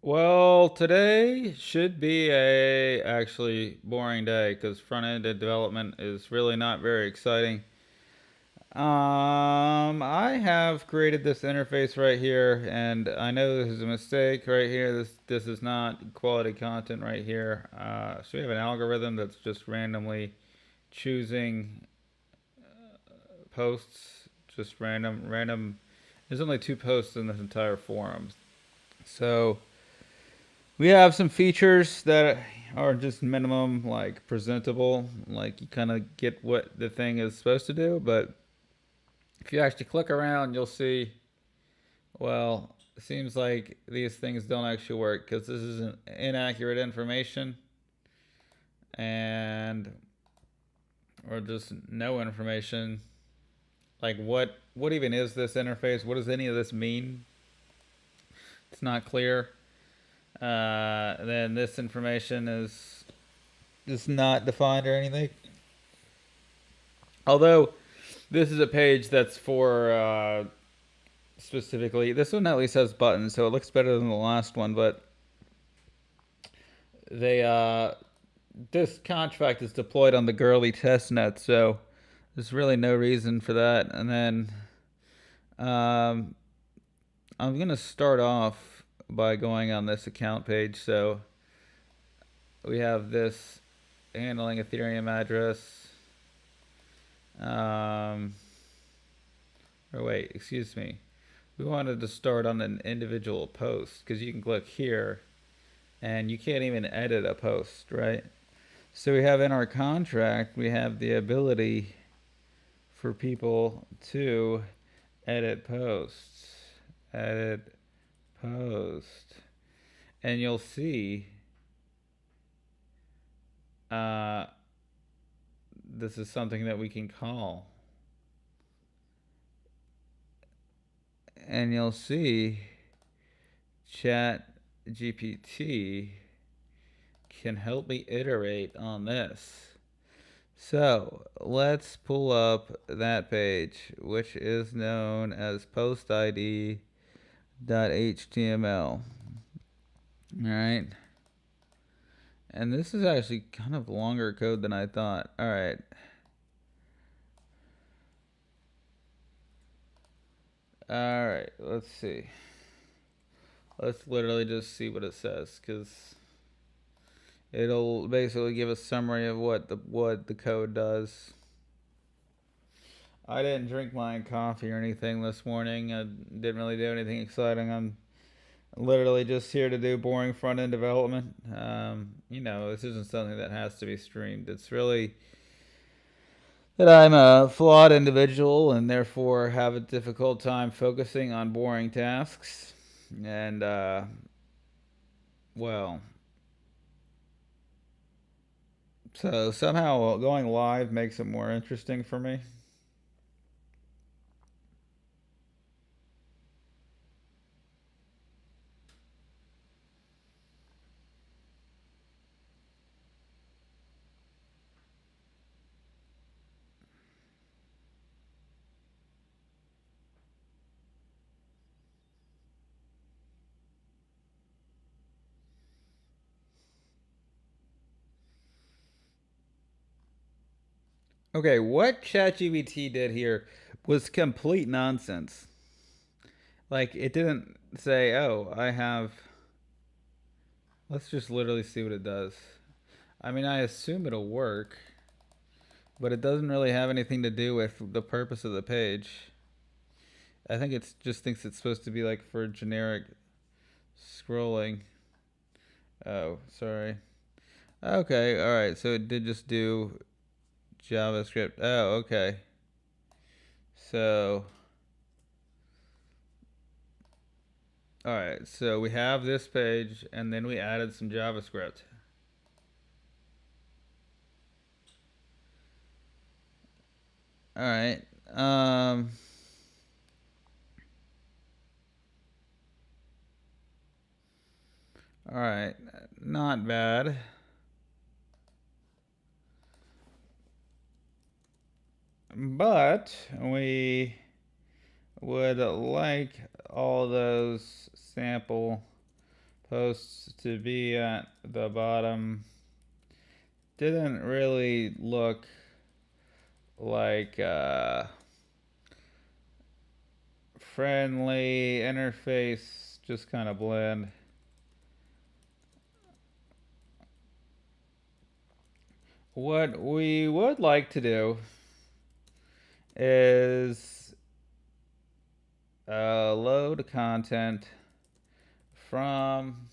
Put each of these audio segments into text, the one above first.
Well, today should be a actually boring day because front-end development is really not very exciting. I have created this interface right here, and I know this is a mistake right here. This is not quality content right here. So we have an algorithm that's just randomly choosing posts, just random. There's only two posts in this entire forum, so we have some features that are just minimum, like presentable, like you kind of get what the thing is supposed to do. But if you actually click around, you'll see, well, it seems like these things don't actually work because this is an inaccurate information and or just no information. Like what even is this interface? What does any of this mean? It's not clear. Then this information is just not defined or anything. Although this is a page that's for specifically, this one at least has buttons, so it looks better than the last one. But they this contract is deployed on the girly testnet, so there's really no reason for that. And then um, I'm gonna start off by going on this account page. So we have this handling Ethereum address. Um, or wait, excuse me. We wanted to start on an individual post because you can click here and you can't even edit a post, right? So we have in our contract, we have the ability for people to edit posts, edit post, and you'll see uh, this is something that we can call. And you'll see Chat GPT can help me iterate on this. So let's pull up that page, which is known as postid.html. All right. And this is actually kind of longer code than I thought. All right. All right. Let's see. Let's literally just see what it says because it'll basically give a summary of what the code does. I didn't drink my coffee or anything this morning. I didn't really do anything exciting. I'm literally just here to do boring front end development. This isn't something that has to be streamed. It's really that I'm a flawed individual and therefore have a difficult time focusing on boring tasks. And, well, so somehow going live makes it more interesting for me. Okay, what ChatGPT did here was complete nonsense. Like, it didn't say, oh, I have. Let's just literally see what it does. I mean, I assume it'll work, but it doesn't really have anything to do with the purpose of the page. I think it just thinks it's supposed to be like for generic scrolling. Oh, sorry. Okay, alright, so it did just do JavaScript. Oh, okay. So, alright, so we have this page, and then we added some JavaScript. Alright, alright, not bad. But we would like all those sample posts to be at the bottom didn't really look like friendly interface, just kind of bland. What we would like to do is load content from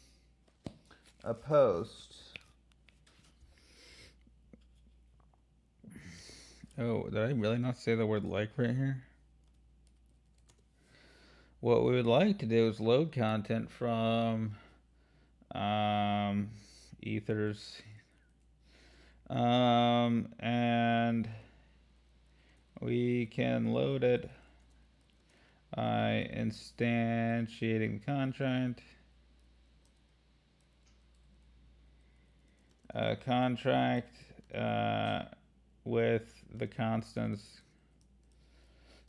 a post. Oh, did I really not say the word like right here? What we would like to do is load content from ethers, and we can load it by instantiating the contract with the constants.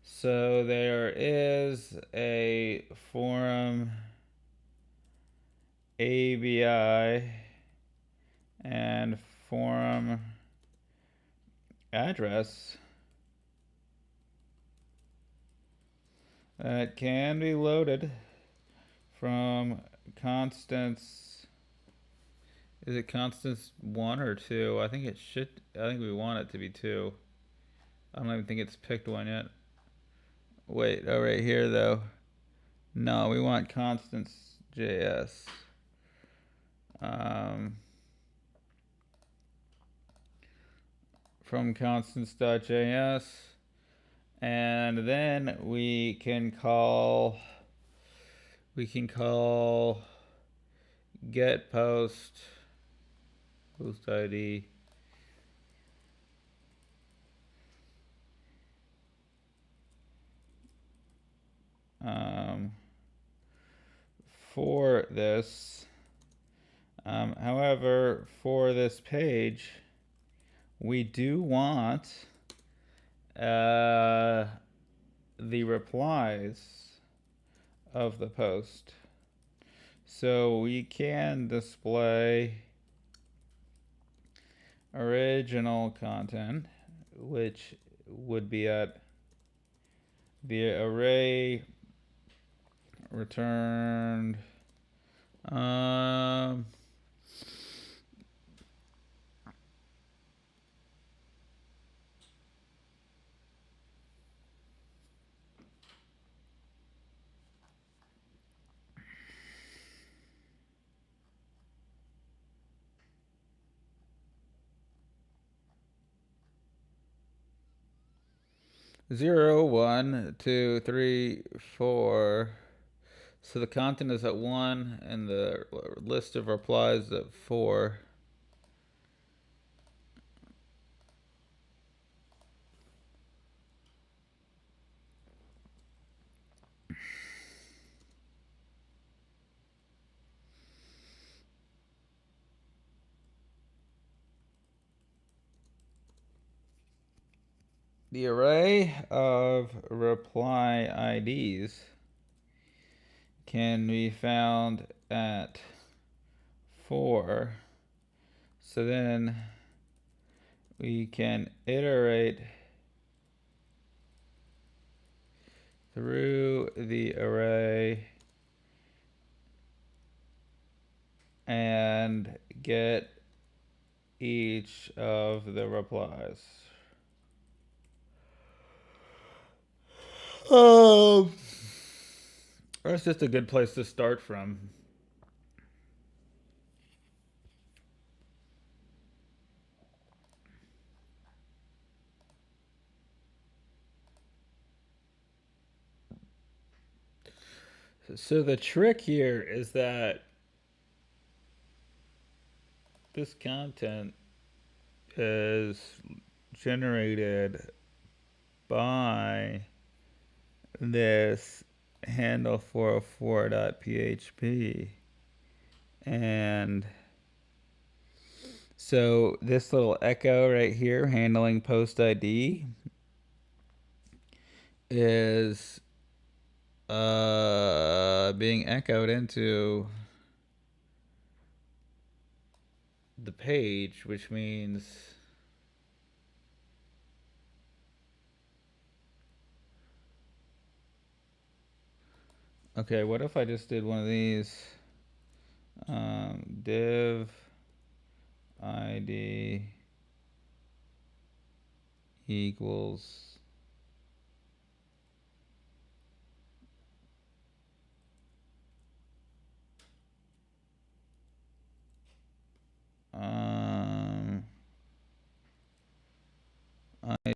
So there is a forum ABI and forum address that can be loaded from constants. Is it constants 1 or 2? I think it should. I think we want it to be 2. I don't even think it's picked one yet. Wait, oh, right here though. No, we want constants.js. Um, from constants.js. And then we can call get post ID for this. However, for this page, we do want the replies of the post. So we can display original content, which would be at the array returned. 0, 1, 2, 3, 4. So the content is at 1 and the list of replies at 4. The array of reply IDs can be found at 4. So then we can iterate through the array and get each of the replies. That's just a good place to start from. So the trick here is that this content is generated by this handle 404.php, and so this little echo right here handling post ID is being echoed into the page, which means okay, what if I just did one of these div id equals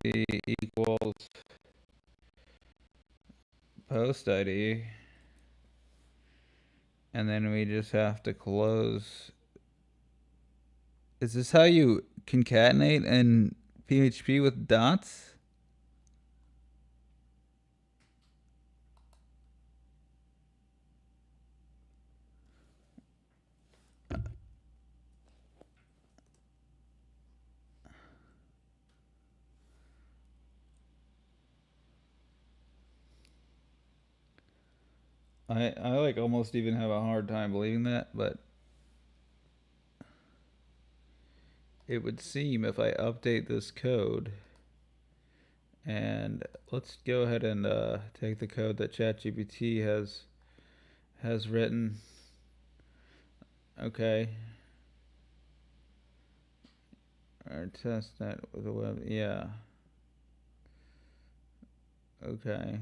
id equals post id, and then we just have to close. Is this how you concatenate in PHP with dots? I like almost even have a hard time believing that, but it would seem if I update this code, and let's go ahead and take the code that ChatGPT has written. Okay. Or test that with a web. Yeah. Okay.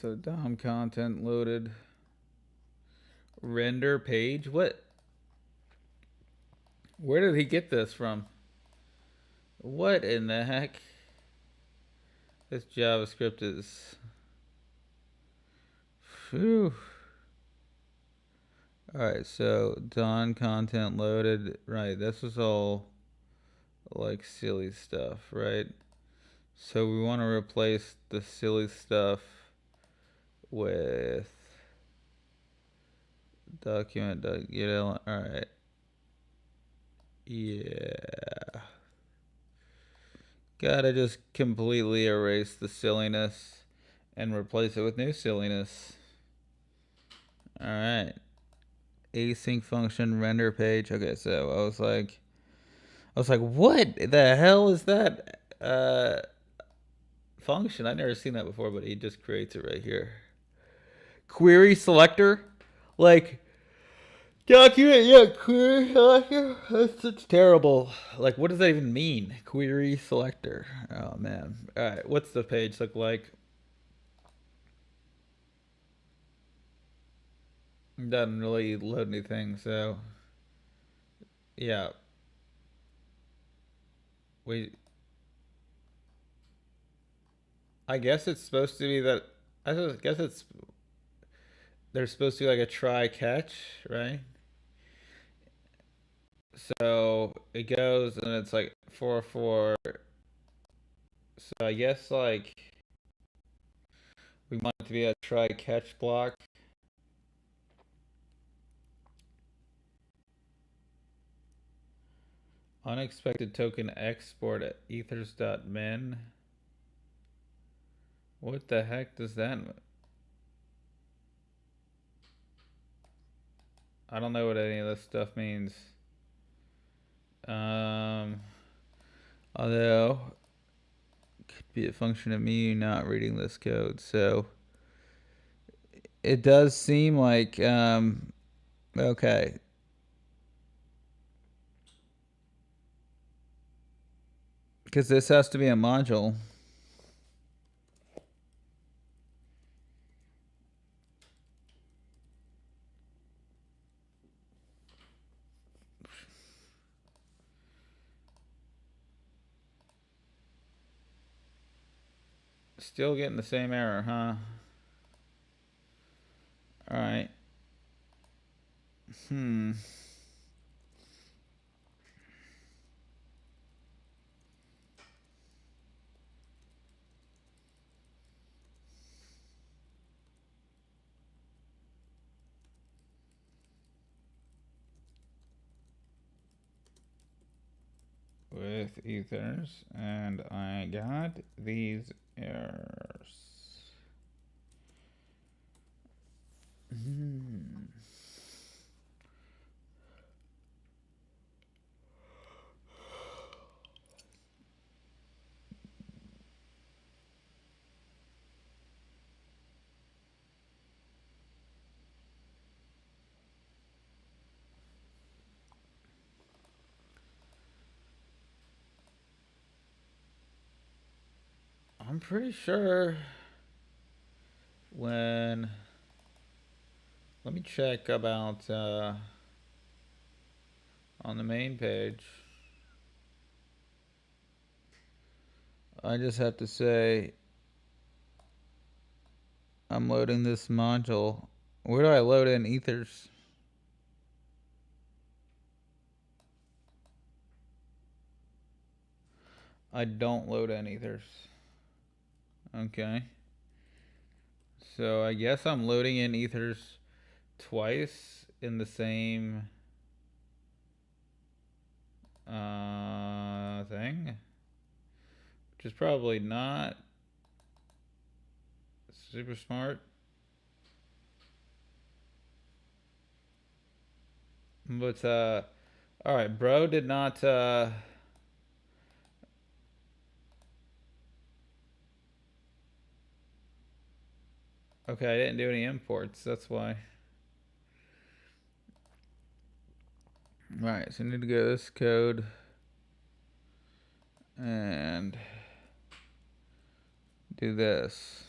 So DOM content loaded. Render page. What? Where did he get this from? What in the heck? This JavaScript is. Phew. Alright, so DOM content loaded. Right, this is all like silly stuff, right? So we want to replace the silly stuff with document.getl. Alright. Yeah. Gotta just completely erase the silliness and replace it with new silliness. Alright. Async function render page. Okay, so I was like, what the hell is that function? I've never seen that before, but he just creates it right here. Query selector? Like, document, yeah, query selector? That's terrible. Like, what does that even mean? Query selector. Oh, man. Alright, what's the page look like? Doesn't really load anything, so. Yeah. Wait. I guess it's supposed to be that. I guess it's. There's supposed to be like a try catch, right? So it goes and it's like 4 4. So I guess like we want it to be a try catch block. Unexpected token export at ethers.min. What the heck does that mean? I don't know what any of this stuff means. Although could be a function of me not reading this code. So it does seem like okay. Because this has to be a module. Still getting the same error, huh? Alright. With ethers, and I got these errors. pretty sure when, let me check about on the main page. I just have to say I'm loading this module. Where do I load in ethers? I don't load in ethers. Okay. So I guess I'm loading in ethers twice in the same thing, which is probably not super smart. But all right, bro did not okay, I didn't do any imports. That's why. All right, so I need to go to this code and do this.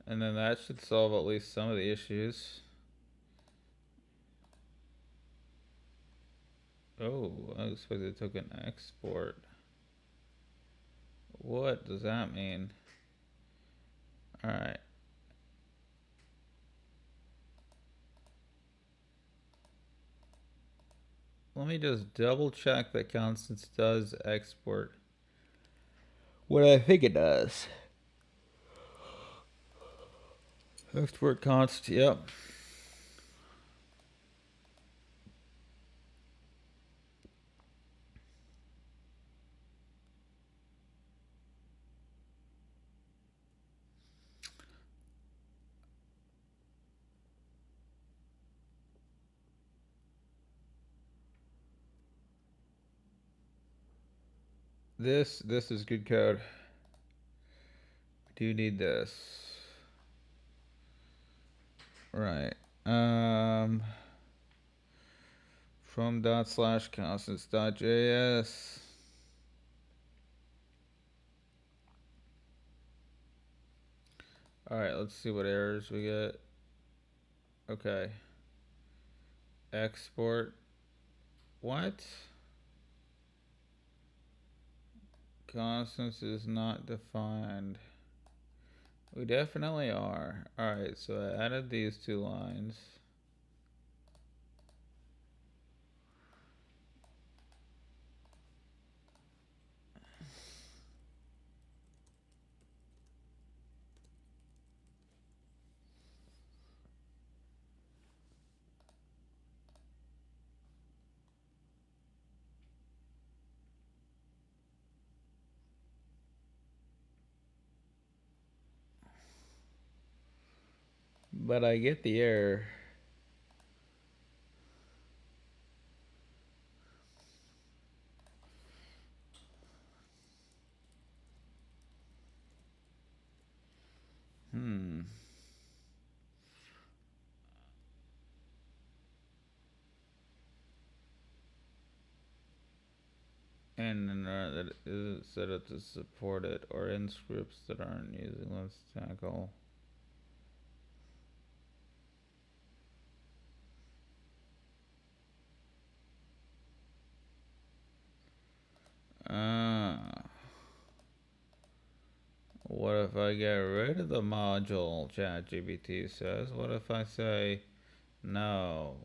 And then that should solve at least some of the issues. Oh, I expected it took an export. What does that mean? Alright. Let me just double check that Constance does export what I think it does. Export const, yep. This is good code. We do need this. Right. From dot slash constants dot JS. Alright, let's see what errors we get. Okay. Export. What? Constants is not defined. We definitely are. Alright, so I added these two lines. But I get the error. And then that isn't set up to support it, or in scripts that aren't using. Let's tackle. What if I get rid of the module? ChatGPT says. What if I say, no,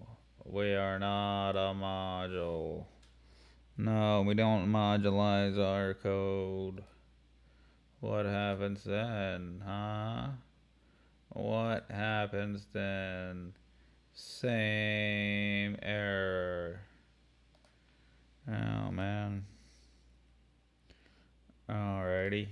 we are not a module. No, we don't modulize our code. What happens then, huh? What happens then? Same error. Oh, man. Alrighty.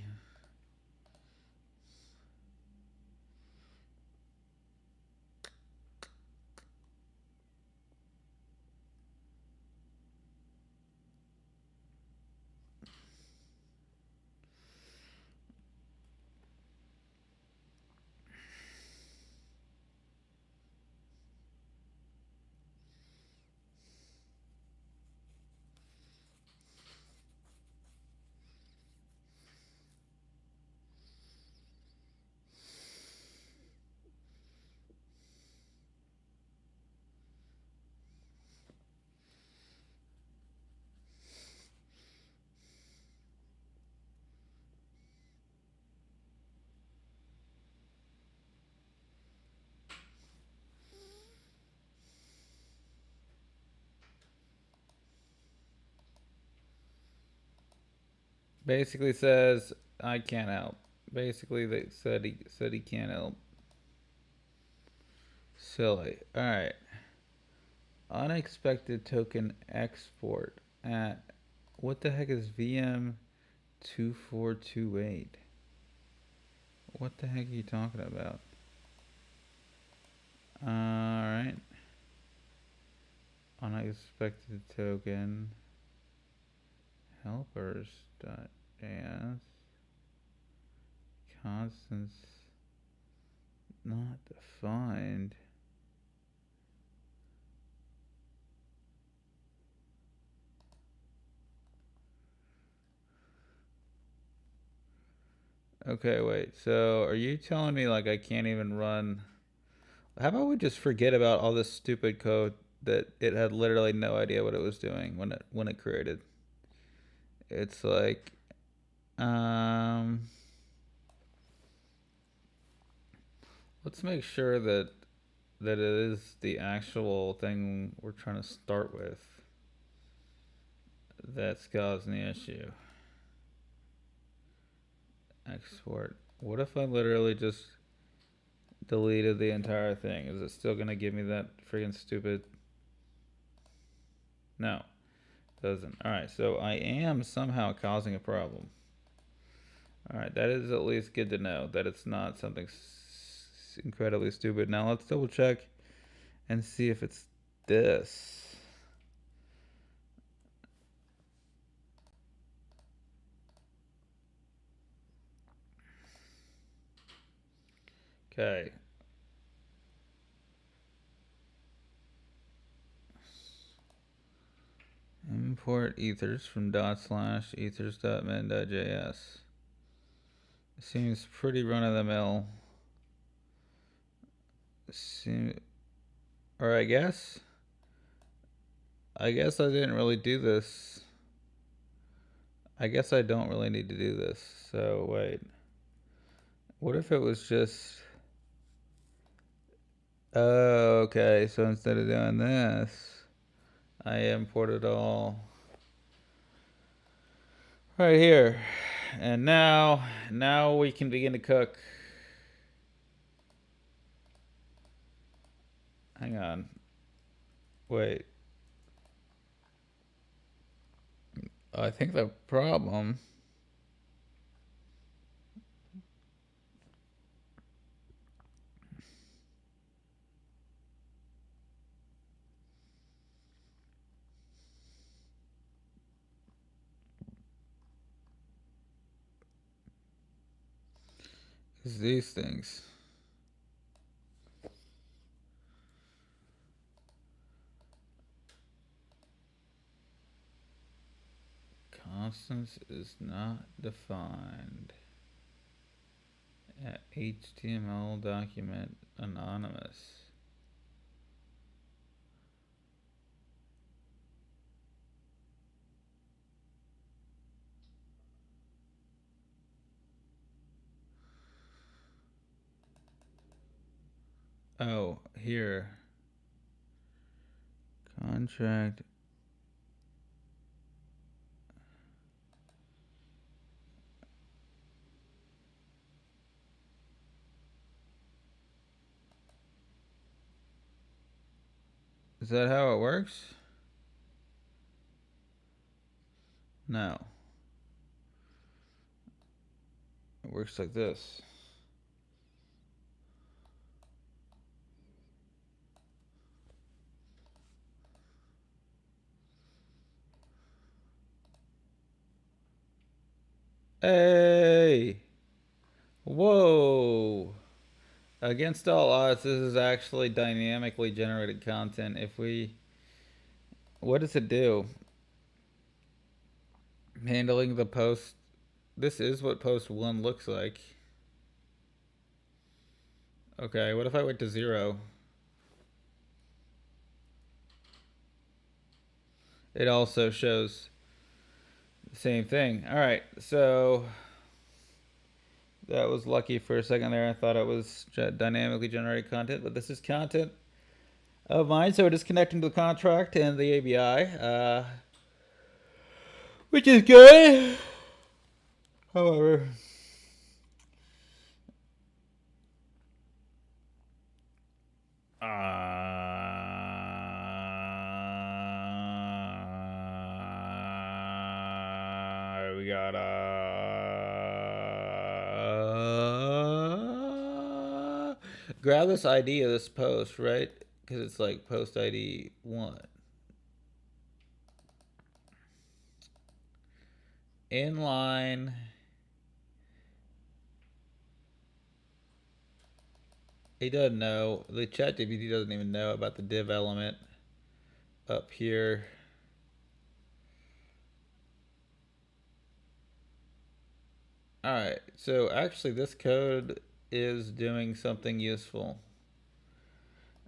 Basically says I can't help. Basically, they said he can't help. Silly. All right. Unexpected token export at what the heck is VM 2428? What the heck are you talking about? All right. Unexpected token helpers.js constants not defined. Okay, wait. So are you telling me like I can't even run? How about we just forget about all this stupid code that it had literally no idea what it was doing when it created? It's like um let's make sure that it is the actual thing we're trying to start with that's causing the issue. Export. What if I literally just deleted the entire thing? Is it still gonna give me that freaking stupid? No, doesn't. All right, so I am somehow causing a problem. All right, that is at least good to know that it's not something incredibly stupid. Now let's double check and see if it's this. Okay. Import ethers from /ethers.min.js. Seems pretty run of the mill. Or I guess I didn't really do this. I guess I don't really need to do this. So wait. What if it was just oh, okay, so instead of doing this, I import it all right here. And now we can begin to cook. Hang on. Wait. I think the problem is these things. Constants is not defined. HTML document anonymous. Oh, here. Contract. Is that how it works? No. It works like this. Hey! Whoa! Against all odds, this is actually dynamically generated content. What does it do? Handling the post. This is what post 1 looks like. Okay, what if I went to 0? It also shows the same thing. All right, so that was lucky for a second there. I thought it was dynamically generated content, but this is content of mine. So it is connecting to the contract and the ABI, which is good. However, we got grab this ID of this post, right? Because it's like post ID 1. Inline. He doesn't know. The ChatGPT doesn't even know about the div element up here. Alright, so actually this code is doing something useful.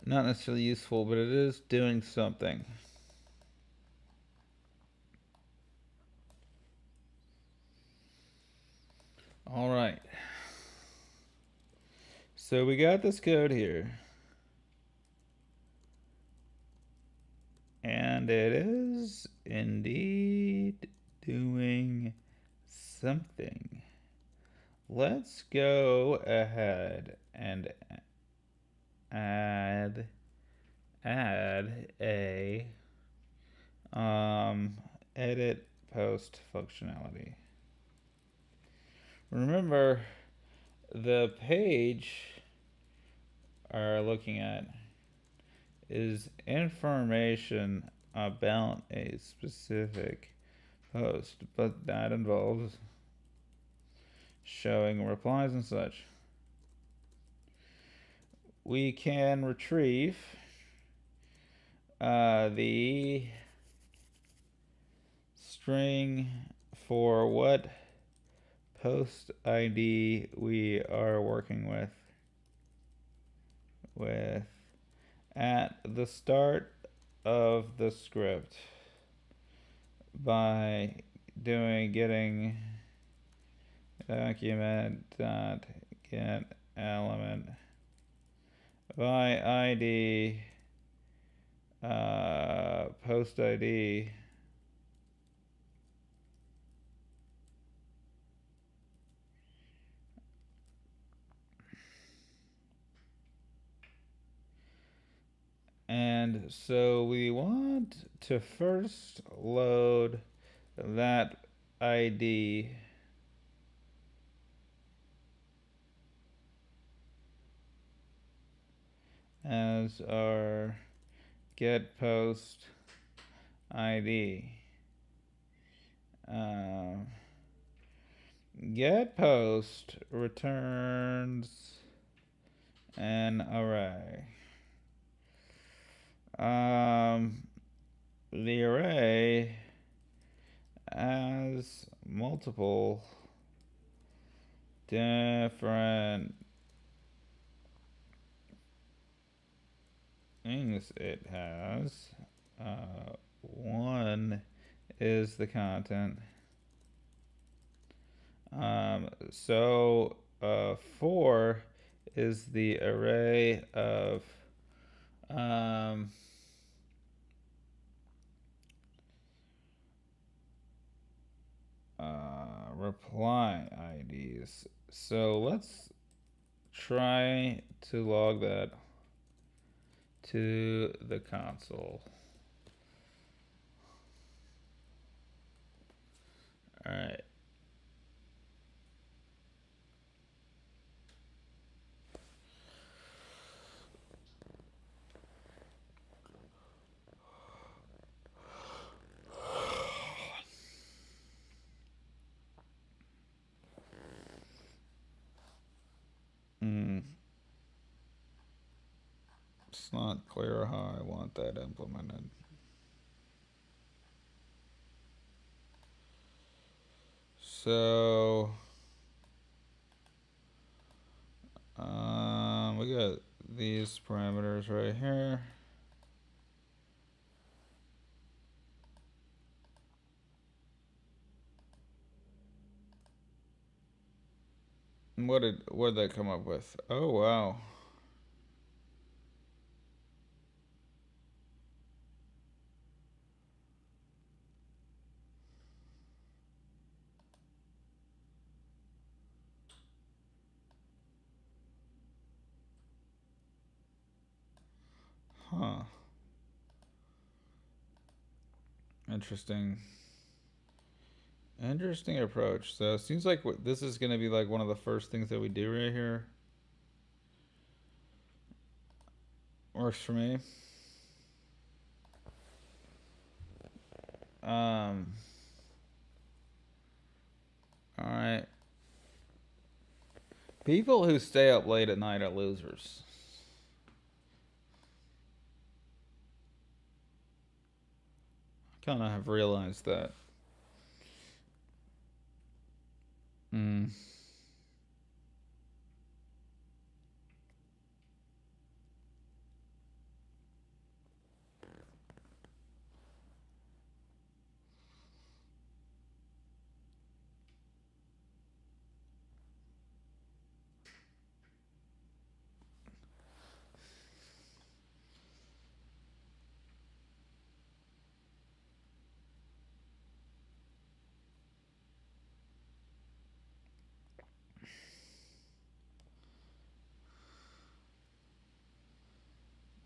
Not necessarily useful, but it is doing something. Alright. So we got this code here. And it is indeed doing something. Let's go ahead and add a edit post functionality. Remember, the page we're looking at is information about a specific post, but that involves showing replies and such. We can retrieve the string for what post ID we are working with at the start of the script by getting document dot get element by ID post ID and so we want to first load that ID as our get post ID. Get post returns an array. The array has multiple different things it has. One is the content. So 4 is the array of reply IDs. So let's try to log that to the console. All right. It's not clear how I want that implemented. So we got these parameters right here. And what did that come up with? Oh wow. Huh. Interesting. Interesting approach. So it seems like this is going to be like one of the first things that we do right here. Works for me. Um. All right. People who stay up late at night are losers. Kind of have realized that. Hmm.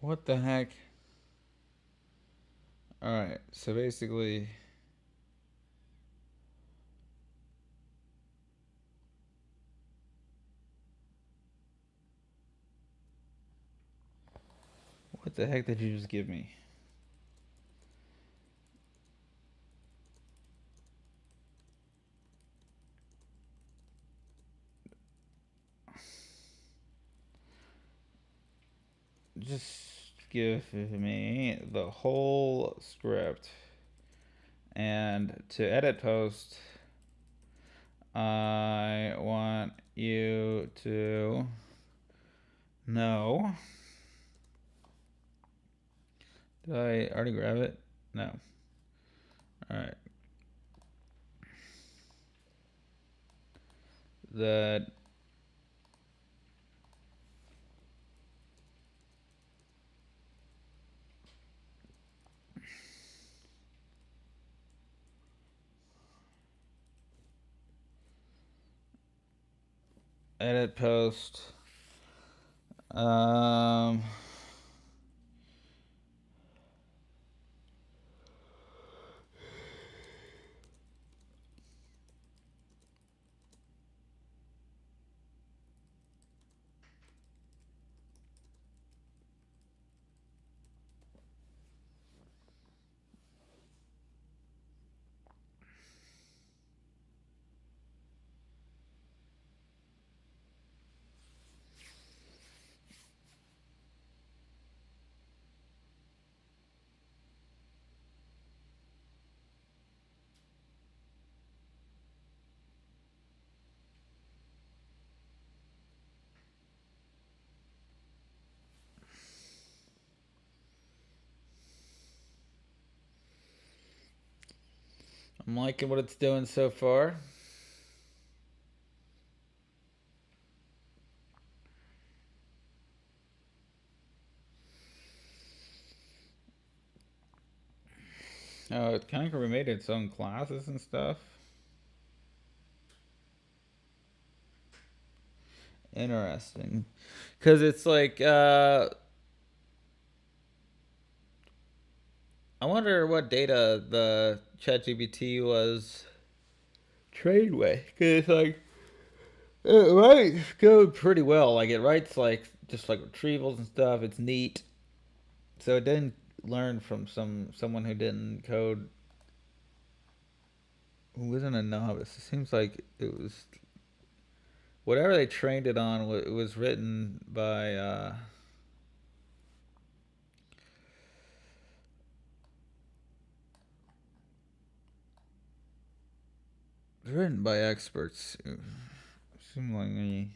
What the heck? All right. So basically, what the heck did you just give me? Just give me the whole script. And to edit post, I want you to know. Did I already grab it? No. All right. That edit post. Um, I'm liking what it's doing so far. Oh, it kind of remade its own classes and stuff. Interesting. Because it's like, I wonder what data the ChatGPT was trained with. Because it's like, it writes code pretty well. Like, it writes like, just like retrievals and stuff. It's neat. So it didn't learn from someone who didn't code, who wasn't a novice. It seems like it was whatever they trained it on. It was written by written by experts. It seemed like he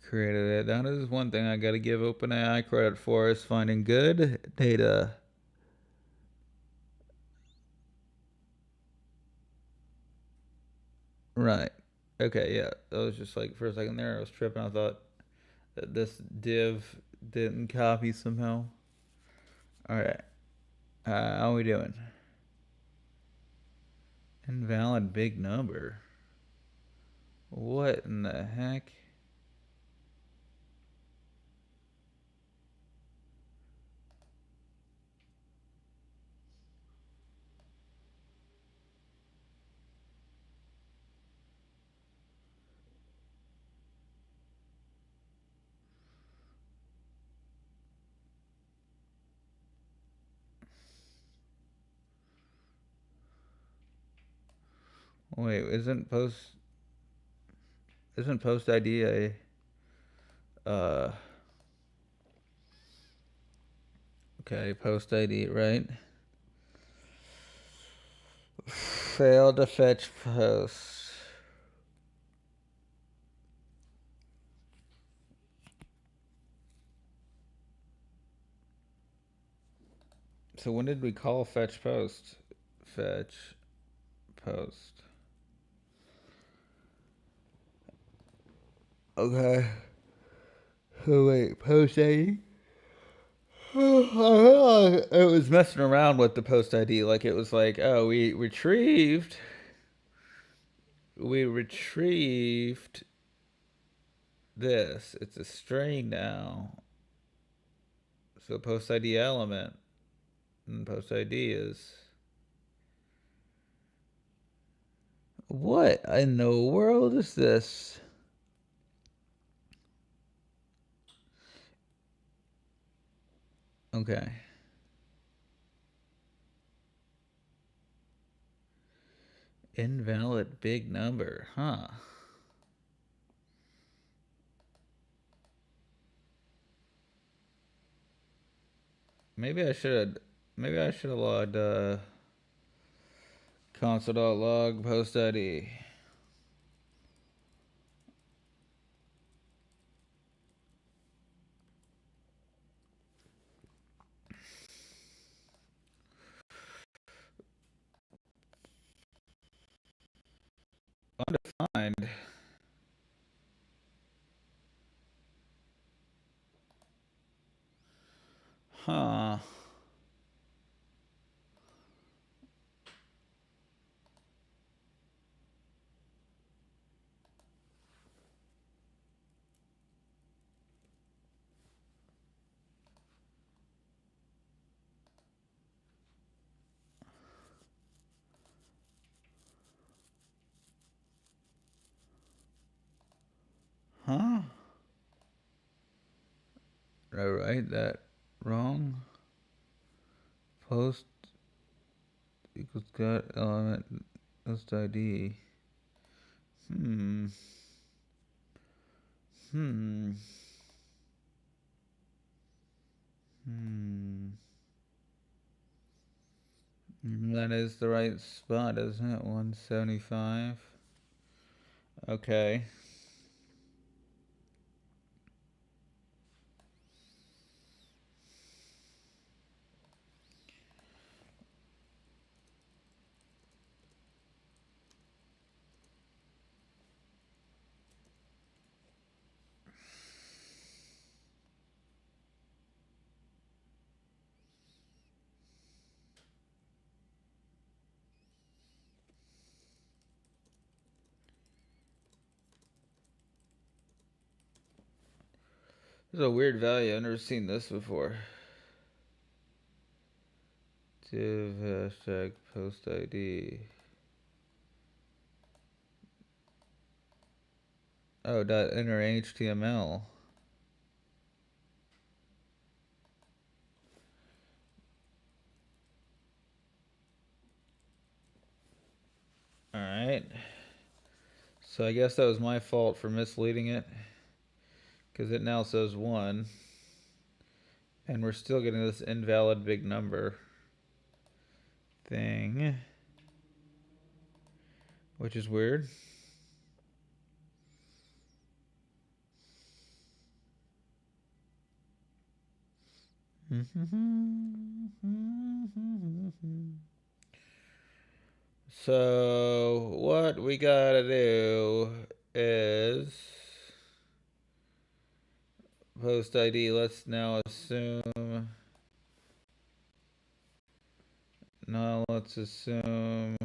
created it. That is one thing I got to give OpenAI credit for, is finding good data. Right. Okay. Yeah. That was just like for a second there. I was tripping. I thought that this div didn't copy somehow. All right. How are we doing? Invalid big number. What in the heck? Wait, isn't post ID a uh okay, post ID, right? Failed to fetch post. So when did we call fetch post? Fetch post. Okay. So wait, post ID? It was messing around with the post ID. Like it was like, oh, we retrieved this. It's a string now. So post ID element. And post ID is what in the world is this? Okay. Invalid big number, huh? Maybe I should have. Maybe I should have logged console.log post ID. Undefined. Huh. Huh? Did I write that wrong? Post equals got element post ID. Hmm. Hmm. Hmm. That is the right spot, isn't it? 175. Okay. This is a weird value. I've never seen this before. Div hashtag post ID. Oh, dot enter HTML. Alright. So I guess that was my fault for misleading it. Because it now says 1. And we're still getting this invalid big number thing. Which is weird. So what we gotta do is post ID. Let's now assume. Now let's assume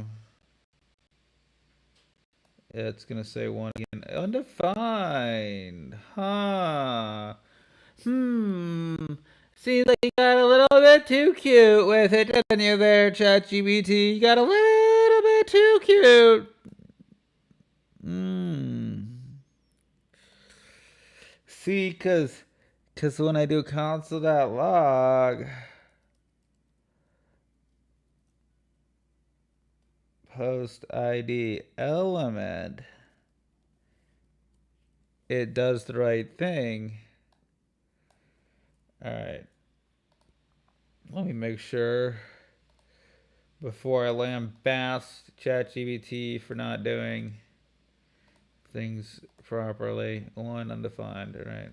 it's gonna say 1 again. Undefined. Huh. Seems like you got a little bit too cute with it, didn't you there, ChatGPT? You got a little bit too cute. See, cause when I do console.log post ID element, it does the right thing. All right. Let me make sure before I lambast ChatGPT for not doing things properly. One undefined, all right.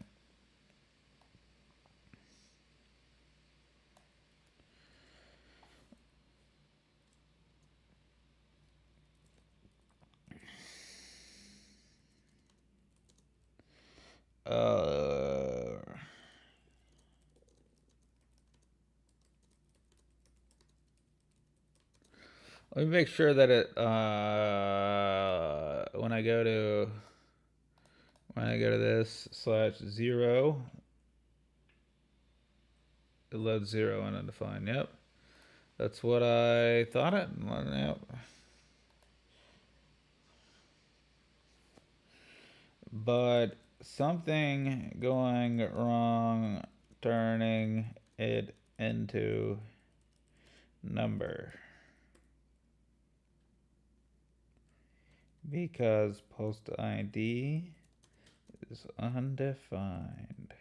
Let me make sure that it when I go to this /0, it loads 0 and undefined. Yep, that's what I thought it. Yep. But something going wrong, turning it into number. Because post ID is undefined.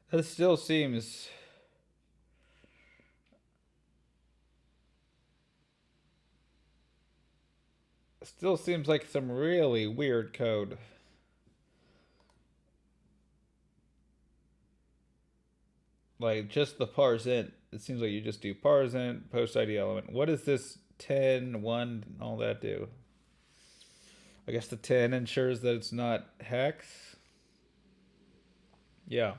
That still seems like some really weird code. Like just the parse int. It seems like you just do parse int, post ID element. What does this 10, 1, all that do? I guess the 10 ensures that it's not hex. Yeah.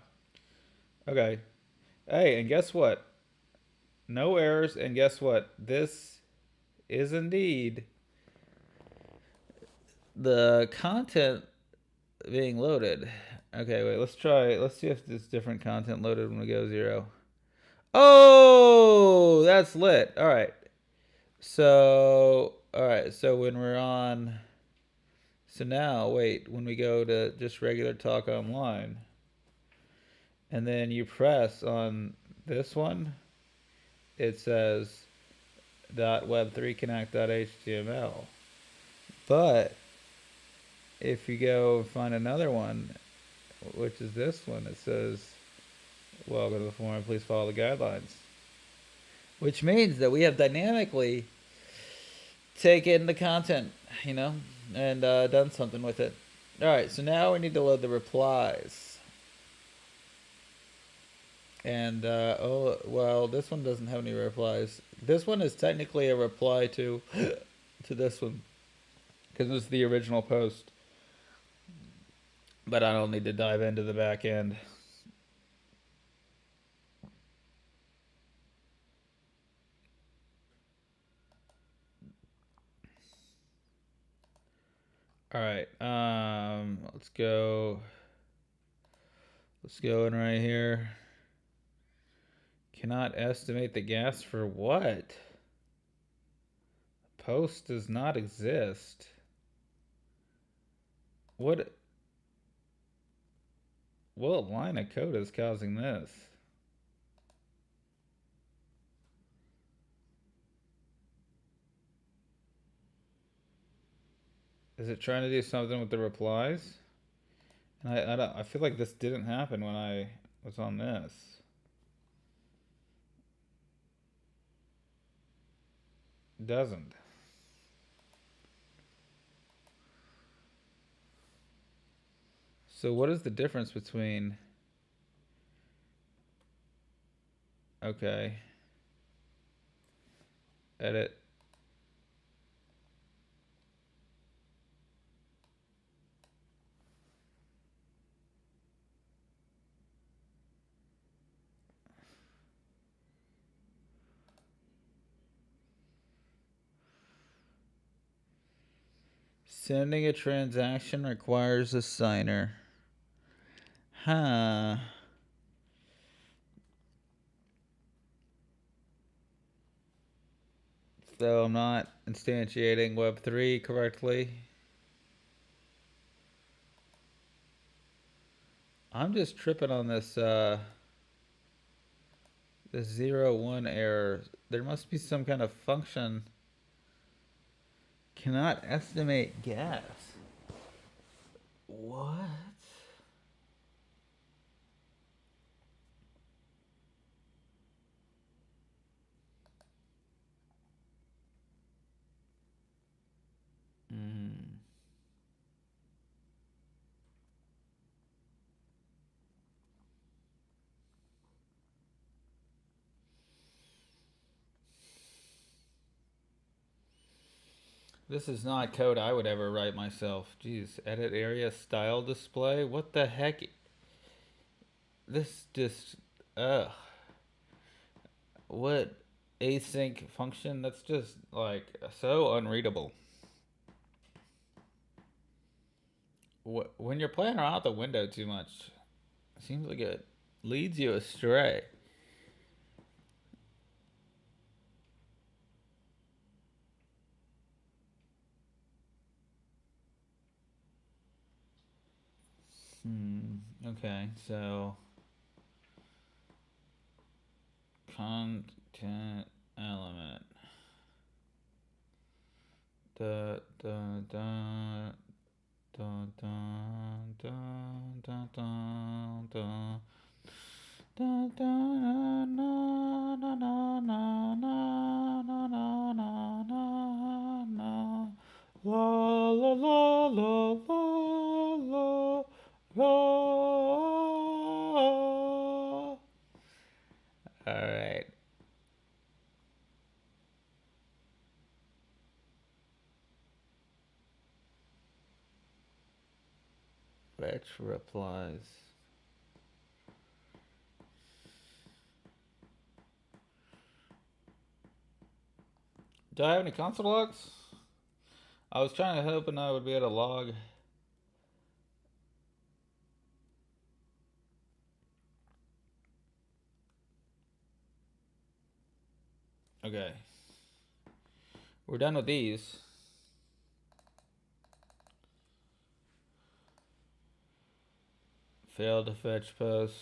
Okay. Hey, and guess what? No errors, and guess what? This is indeed the content being loaded. Okay, wait, let's see if there's different content loaded when we go 0. Oh, that's lit. All right. So when we're on, so now, wait, when we go to just regular talk online, and then you press on this one, it says .web3 connect.html. But if you go find another one, which is this one, it says, welcome to the forum, please follow the guidelines. Which means that we have dynamically taken the content, and done something with it. All right, so now we need to load the replies. And, oh, well, this one doesn't have any replies. This one is technically a reply to this one, because it's the original post. But I don't need to dive into the back end. All right, let's go in right here. Cannot estimate the gas for what? Post does not exist. What line of code is causing this? Is it trying to do something with the replies? And I feel like this didn't happen when I was on this. It doesn't. So what is the difference between, okay, edit. Sending a transaction requires a signer. Huh. So I'm not instantiating Web3 correctly. I'm just tripping on this 0, 1 error. There must be some kind of function. Cannot estimate gas. What? Mm. This is not code I would ever write myself. Jeez, edit area style display. What the heck? This just ugh. What async function? That's just like so unreadable. When you're playing around with the window too much, it seems like it leads you astray. Okay, so content element. Da da da da da da da da da. Da, da, na, na, na, na, na, na, na, na, na, na. La la la la la la la. All right. Fetch replies. Do I have any console logs? I was trying to hoping I would be able to log. Okay. We're done with these. Failed to fetch post.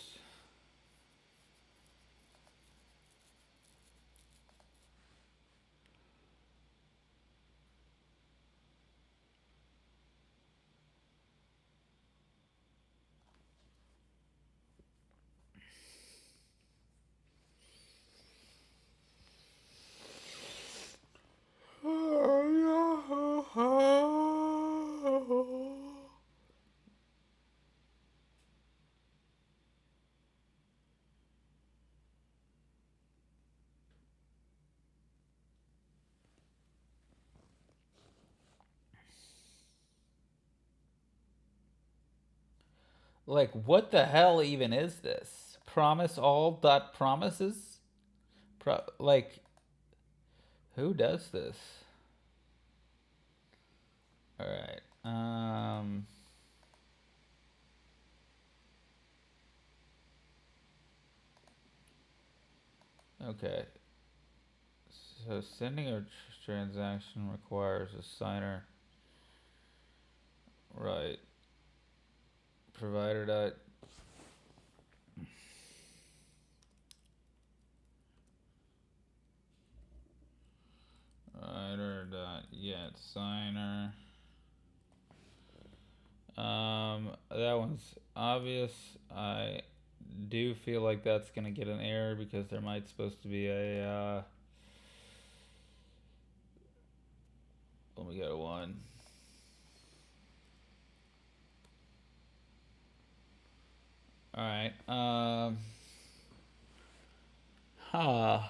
Like, what the hell even is this? Promise all dot promises? Like, who does this? All right. Okay. So sending a transaction requires a signer. Right. Provider dot. Provider dot yet signer. that one's obvious. I do feel like that's gonna get an error because there might supposed to be a. Let me go to one. All right. Huh.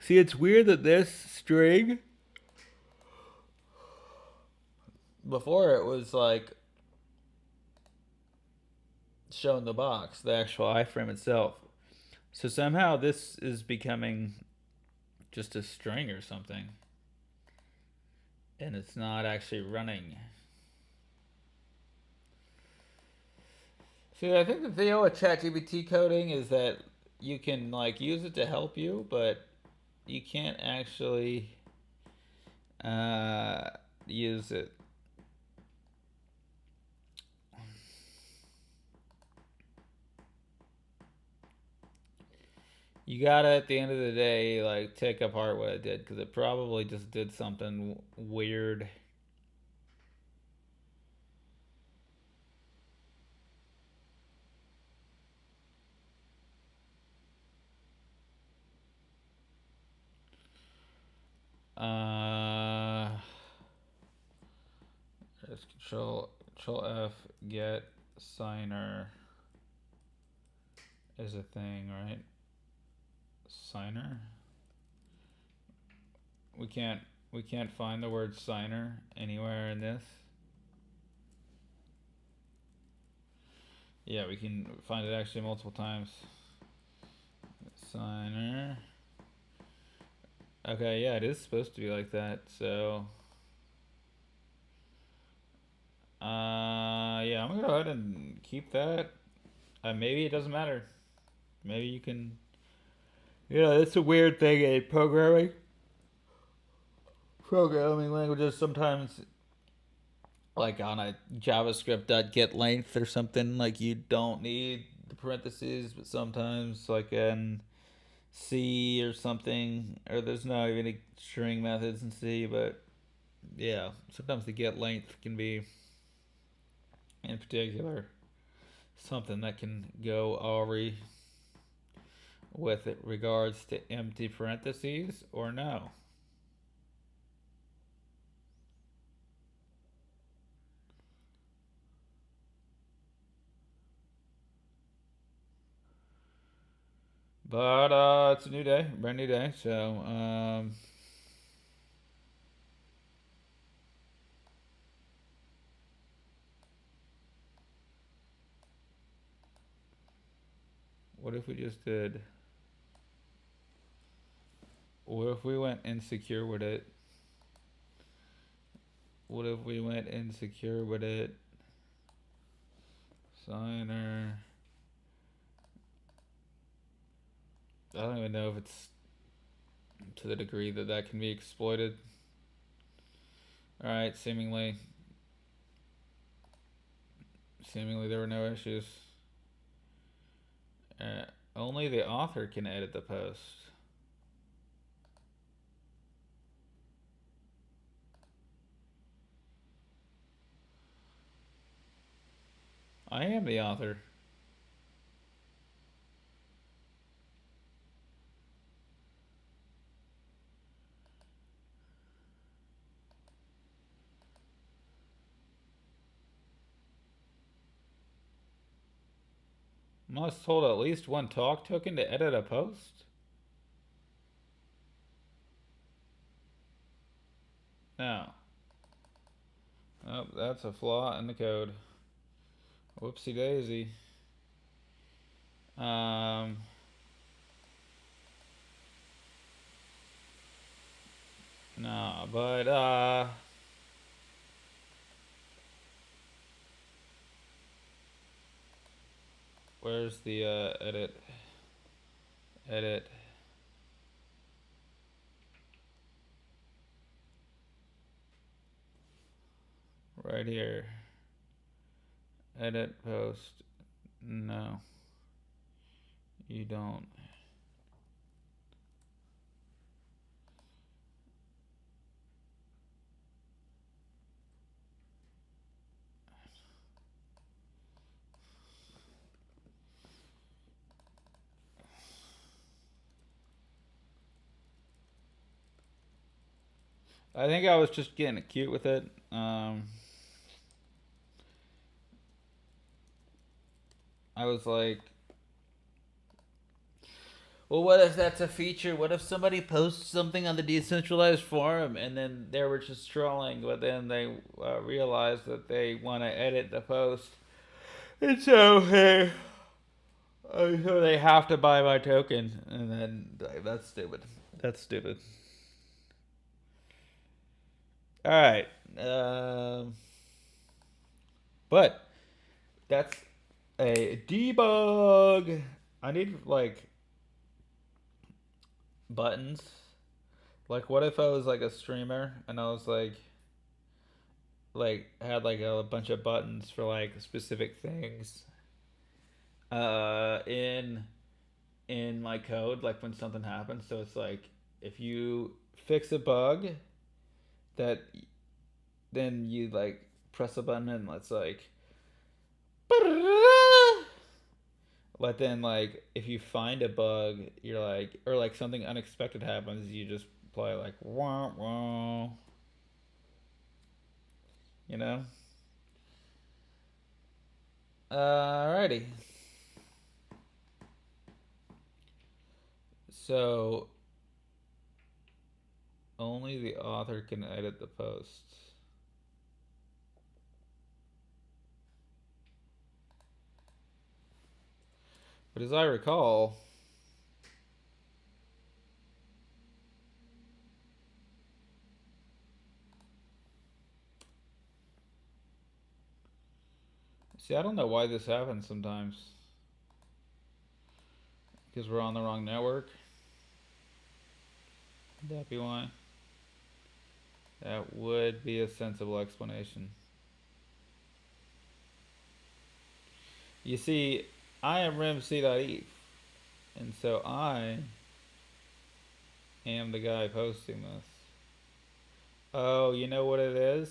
See, it's weird that this string before it was like showing the box, the actual iframe itself. So somehow this is becoming just a string or something, and it's not actually running. See, I think the deal with ChatGPT coding is that you can like use it to help you, but you can't actually uh, use it. You gotta, at the end of the day, like take apart what it did because it probably just did something weird. Uh, there's control F get signer is a thing, right? Signer. We can't we can't find the word signer anywhere in this. Yeah, we can find it actually multiple times. Signer. Okay, yeah, it is supposed to be like that. So, yeah, I'm gonna go ahead and keep that. Maybe it doesn't matter. Maybe you can. Yeah, it's a weird thing in programming languages. Sometimes, like on a JavaScript get length or something, like you don't need the parentheses, but sometimes, like in C or something, or there's not even any string methods in C, but yeah, sometimes the get length can be, in particular, something that can go awry with it regards to empty parentheses or no. But it's a new day, brand new day. So what if we just did? What if we went insecure with it? What if we went insecure with it? Signer. I don't even know if it's to the degree that that can be exploited. All right, seemingly there were no issues. Uh, Only the author can edit the post. I am the author. Must hold at least one talk token to edit a post? No. Oh, that's a flaw in the code. Whoopsie daisy. Um, no, but where's the edit? Edit. Right here. Edit post. No, you don't. I think I was just getting cute with it. I was like, well, what if that's a feature? What if somebody posts something on the decentralized forum and then they were just trolling, but then they realize that they want to edit the post, and so they have to buy my token, and then like, that's stupid. That's stupid. All right, but that's a debug. I need like buttons. Like, what if I was like a streamer and I was like had like a bunch of buttons for like specific things in my code, like when something happens. So it's like if you fix a bug, that then you like press a button and it's like, but then like if you find a bug, you're like, or like something unexpected happens, you just play like wah wah, you know. Alrighty. So only the author can edit the posts. But as I recall, see, I don't know why this happens sometimes. Because we're on the wrong network. Would that be why? That would be a sensible explanation. You see, I am rimc.eth, and so I am the guy posting this. Oh, you know what it is?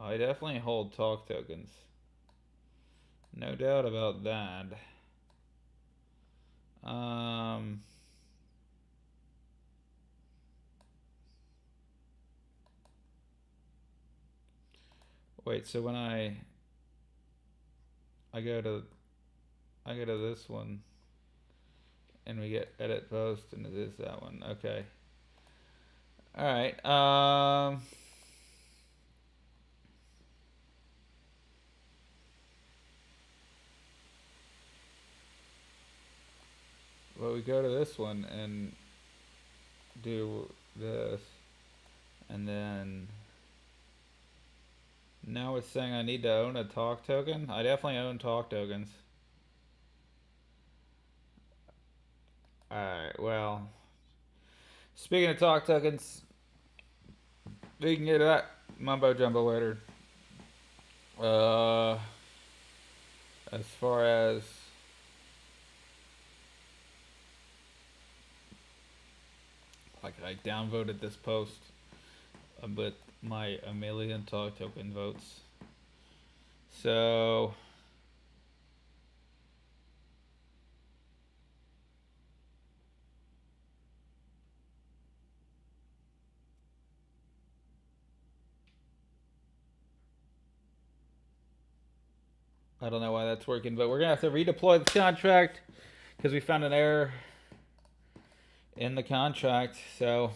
I definitely hold talk tokens. No doubt about that. Um, Wait, so when I go to this one and we get edit post and it is that one. Okay. All right. Well, we go to this one and do this, and then now it's saying I need to own a talk token. I definitely own talk tokens. All right. Well, speaking of talk tokens, we can get to that mumbo jumbo later. Uh, as far as like I downvoted this post with my a million talk token votes. So I don't know why that's working, but we're gonna have to redeploy the contract because we found an error in the contract. So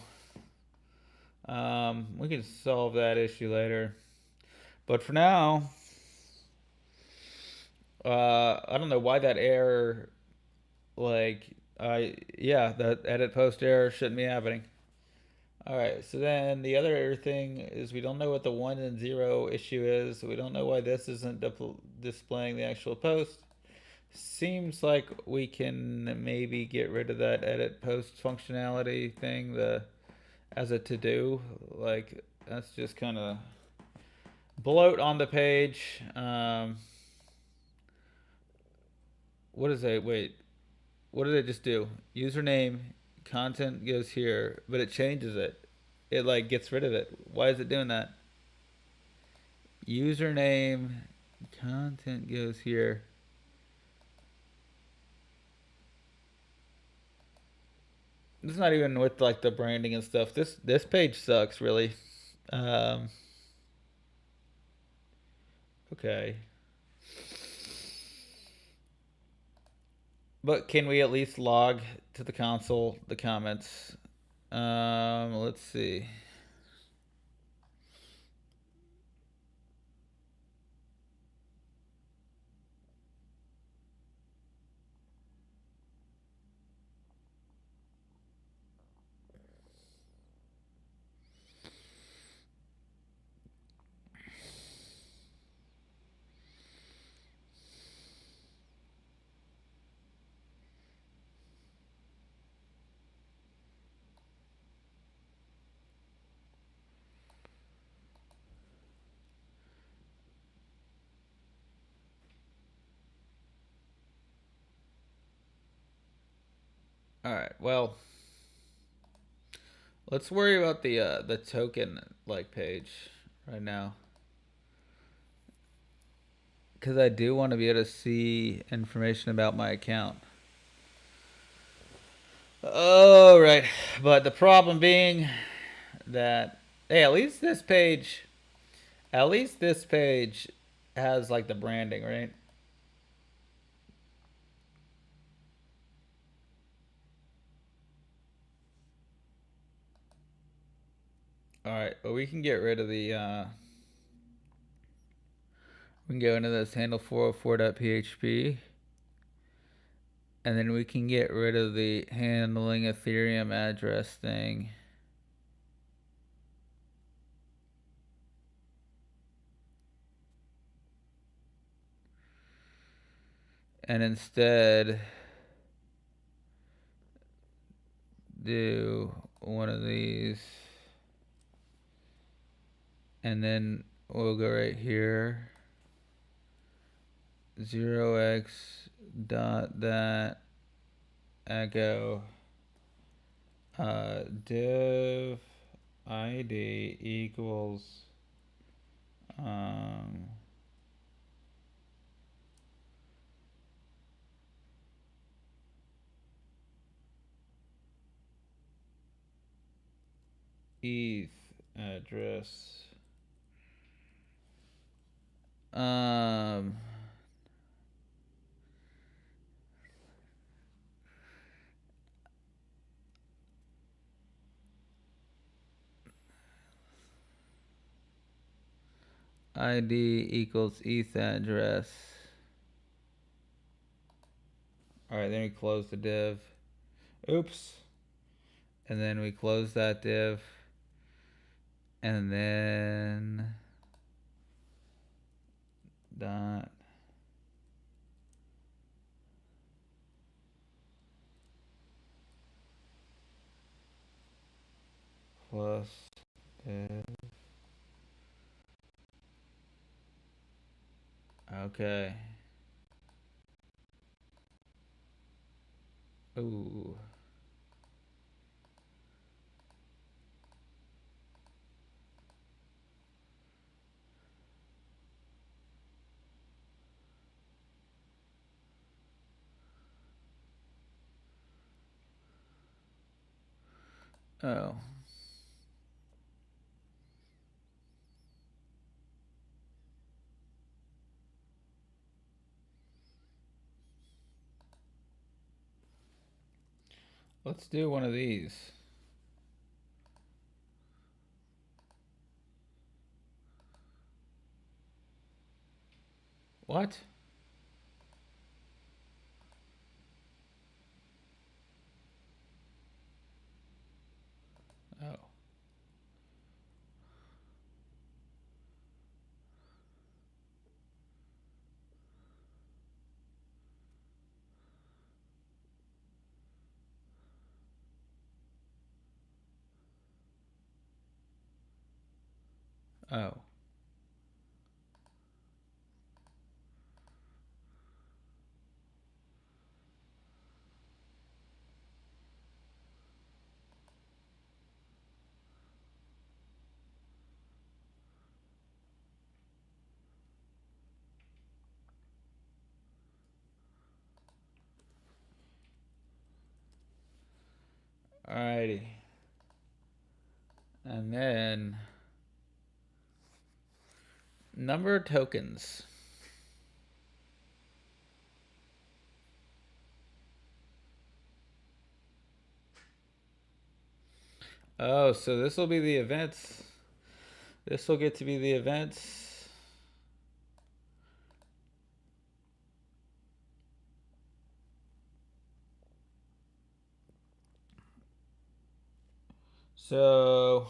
we can solve that issue later. But for now, I don't know why that error, like, that edit post error shouldn't be happening. All right, so then the other thing is we don't know what the 1 and 0 issue is. So we don't know why this isn't displaying the actual post. Seems like we can maybe get rid of that edit post functionality thing as a to do. Like, that's just kind of bloat on the page. What is it? Wait, what did it just do? Username, content goes here, but it changes it. It like gets rid of it. Why is it doing that? Username, content goes here. It's not even with like the branding and stuff. This page sucks really. Um, okay, but can we at least log to the console the comments? Let's see. All right. Well, let's worry about the token like page right now because I do want to be able to see information about my account. Oh, right. But the problem being that hey, at least this page has like the branding, right? All right, but we can get rid of the we can go into this handle 404.php and then we can get rid of the handling Ethereum address thing. And instead do one of these and then we'll go right here 0x dot that echo div id equals um eth address um id equals eth address. All right, then we close the div. Oops. And then we close that div. And then dot plus div. Okay. Ooh. Oh. Let's do one of these. What? Oh. Oh. Alrighty. And then number of tokens. Oh, so this will be the events. This will get to be the events. So,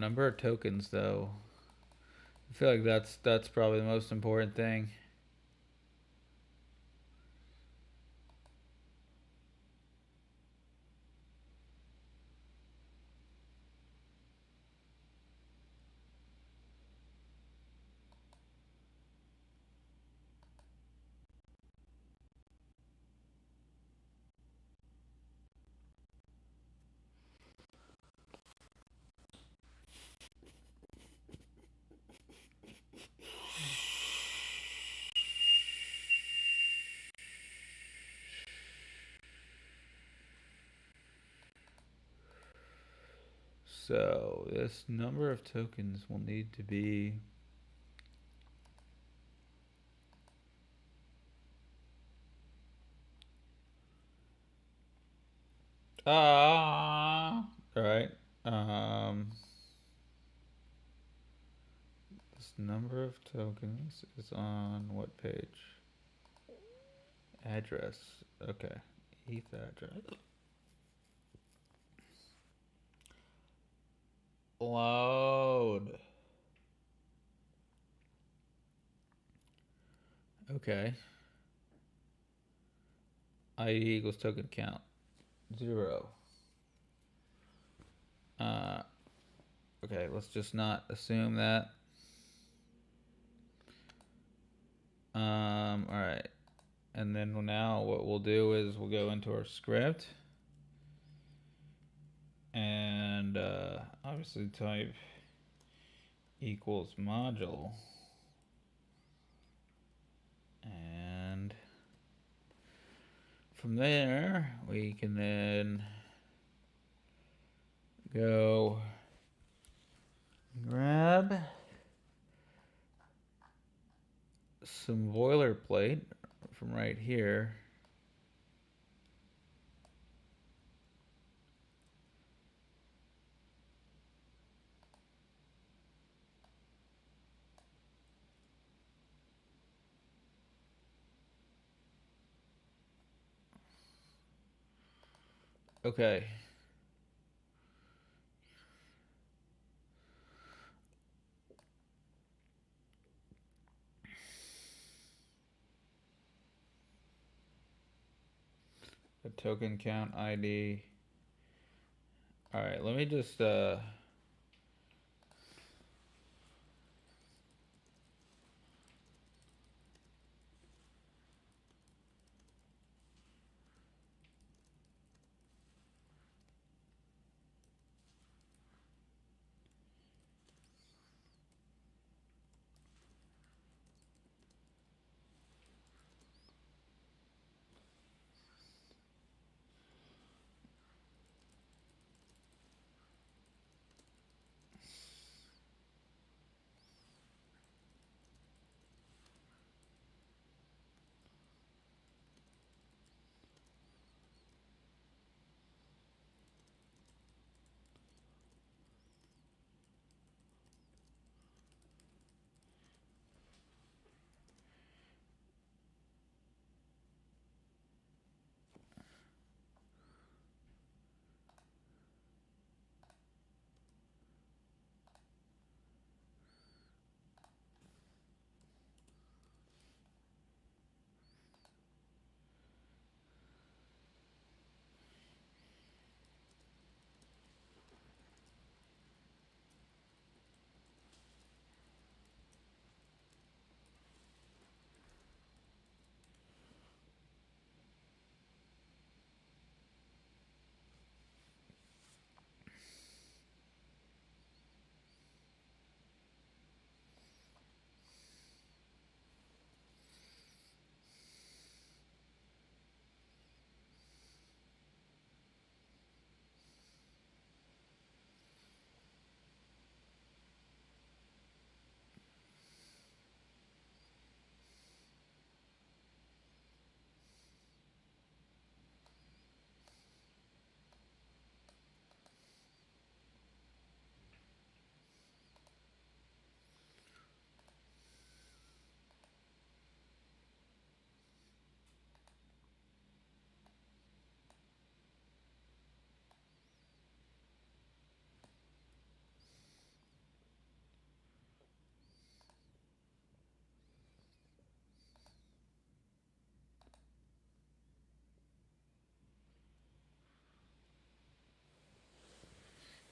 number of tokens though. I feel like that's probably the most important thing. So this number of tokens will need to be all right. This number of tokens is on what page? Address. Okay. ETH address. Load. Okay. ID equals token count. 0. Uh, okay, let's just not assume that. All right. And then now what we'll do is we'll go into our script and obviously type equals module. And from there, we can then go grab some boilerplate from right here. Okay. A token count ID. All right, let me just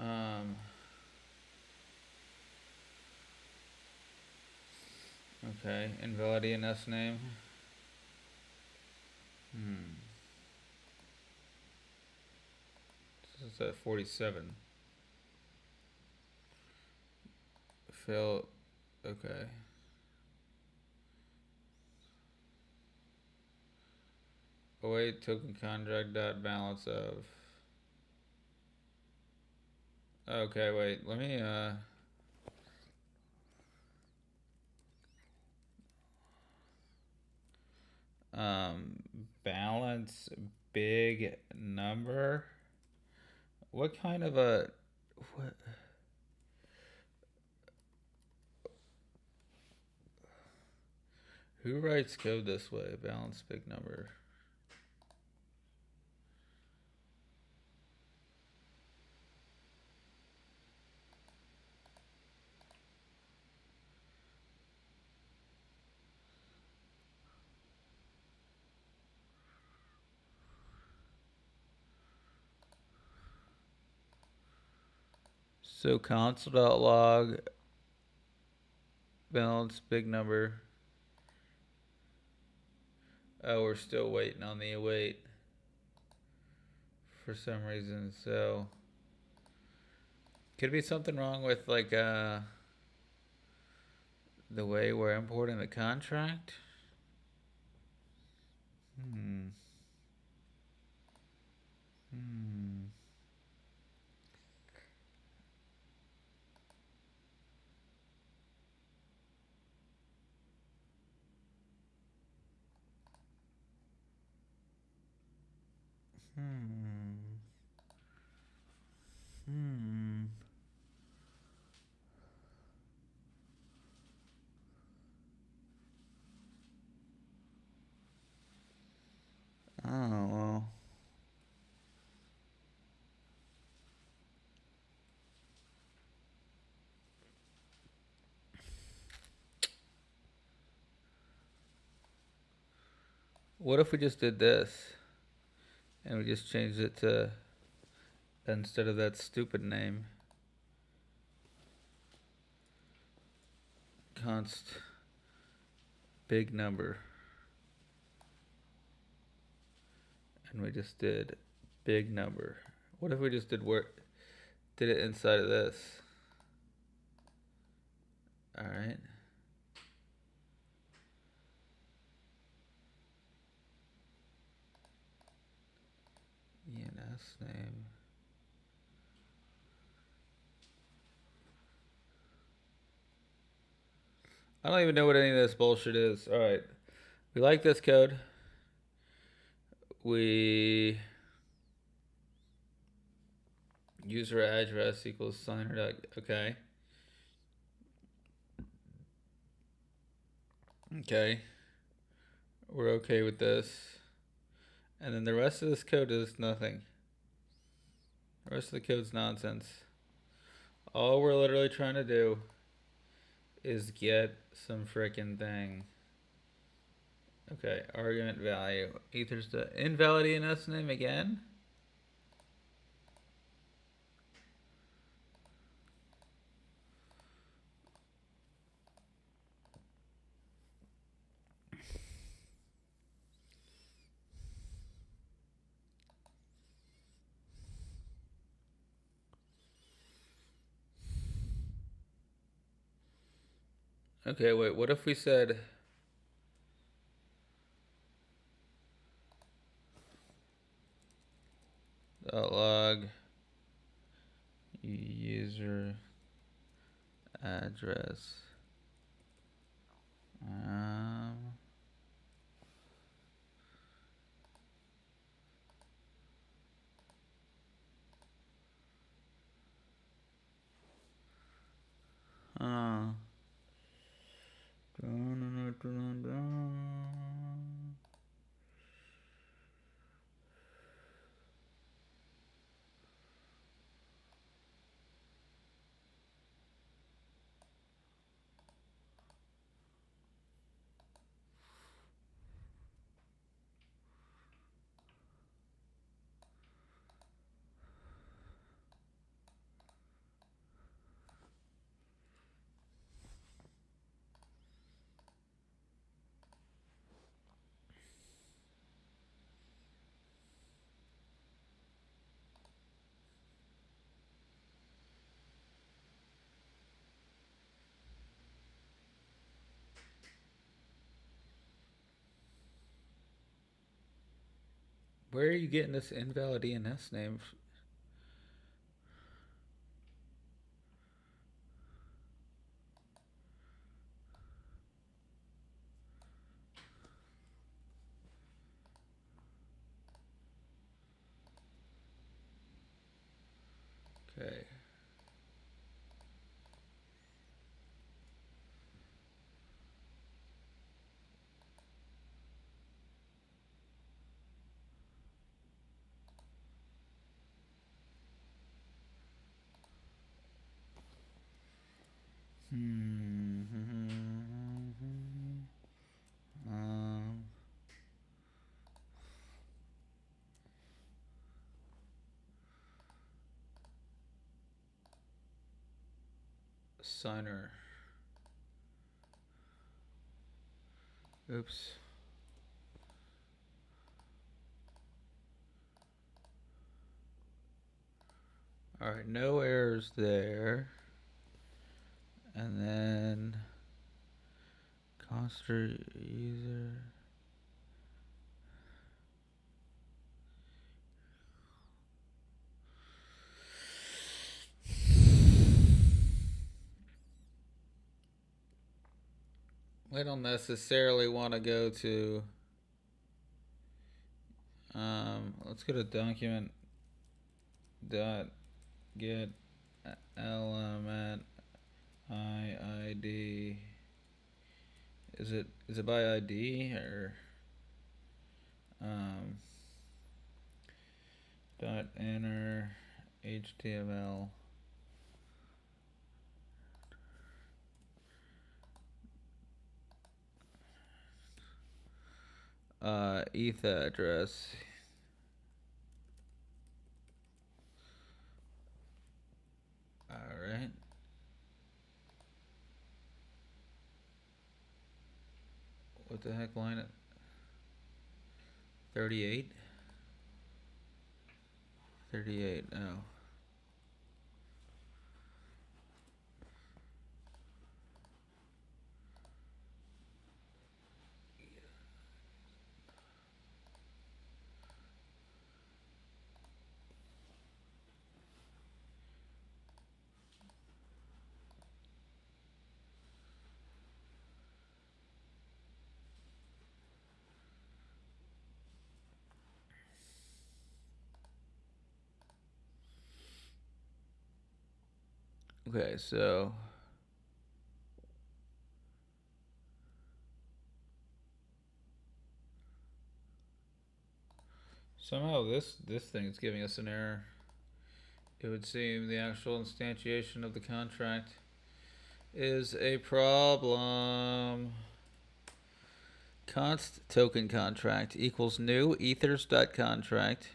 Um, okay, invalidate S name. Hmm. This is at 47. Fail. Okay. Await token contract dot balance of. Okay, wait. Let me um balance big number. What kind of a what? Who writes code this way? Balance big number. So console.log balance big number. Oh, we're still waiting on the await for some reason. So could be something wrong with like the way we're importing the contract. Hmm. Hmm. Hmm. Hmm. Oh well. What if we just did this and we just changed it to instead of that stupid name, const big number, and we just did big number. What if we just did it inside of this? All right. ENS name. I don't even know what any of this bullshit is. All right. We like this code. We user address equals signer. Okay. Okay. We're okay with this. And then the rest of this code is nothing. The rest of the code's nonsense. All we're literally trying to do is get some frickin' thing. Okay, argument value. Ethers to invalidate an S name again? Okay, wait, what if we said log user address um, uh, Where are you getting this invalid ENS name? Okay. Um, Signer. Oops. All right, no errors there. And then const user. We don't necessarily want to go to. Let's go to document dot get element IID. Is it by ID or um, dot enter HTML ETH address. All right. What the heck line it? 38. 38. Oh. Okay, so somehow this thing is giving us an error. It would seem the actual instantiation of the contract is a problem. Const token contract equals new ethers.contract.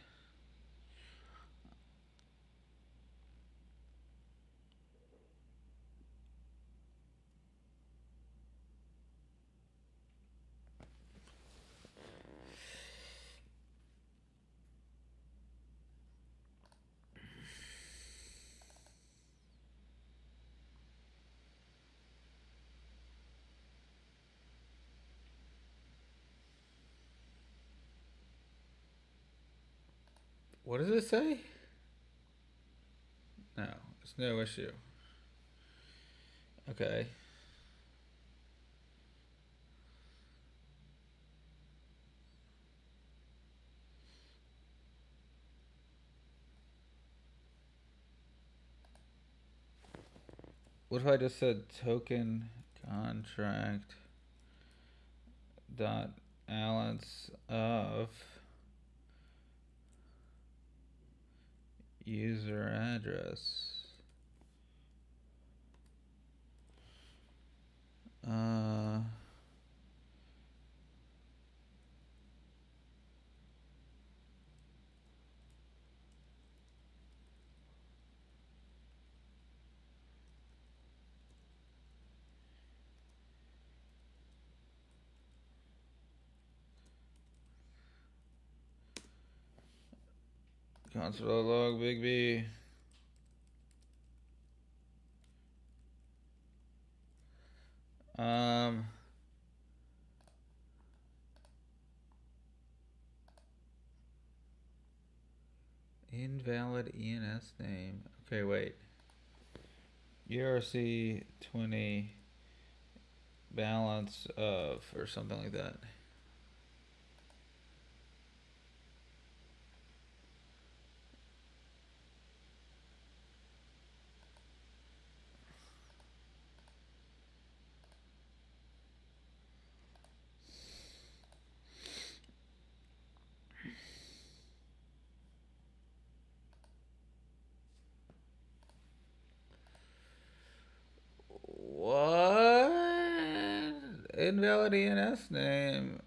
What does it say? No, it's no issue. Okay. What if I just said token contract dot balance of user address? Uh, console log big B. Um, Invalid ENS name. Okay, wait. ERC 20 balance of or something like that. What? Invalid ENS name.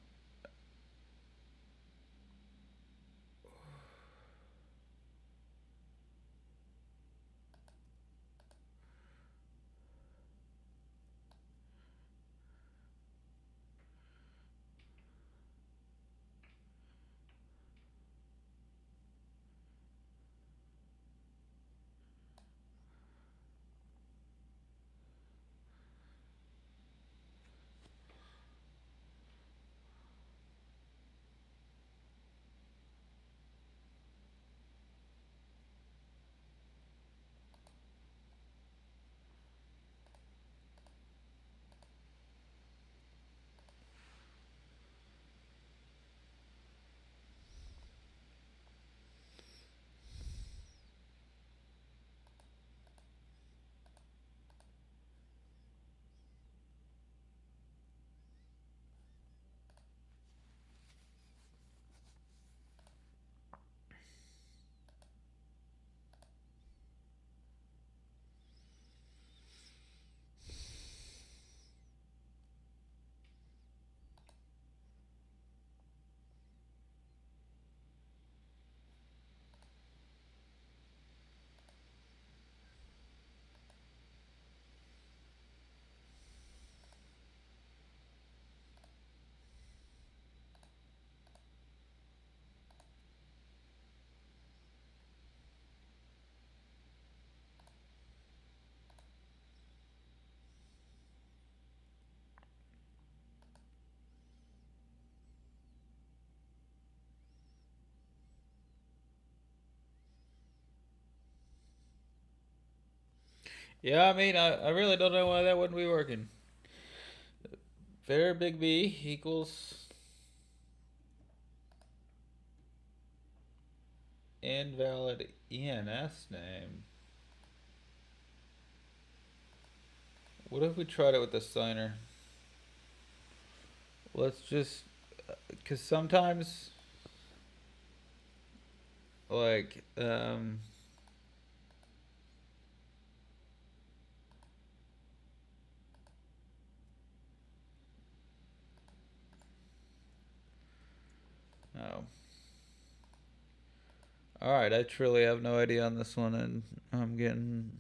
Yeah, I mean, I really don't know why that wouldn't be working. Var big B equals invalid ENS name. What if we tried it with the signer? Let's just, because sometimes, like, oh. Alright, I truly have no idea on this one, and I'm getting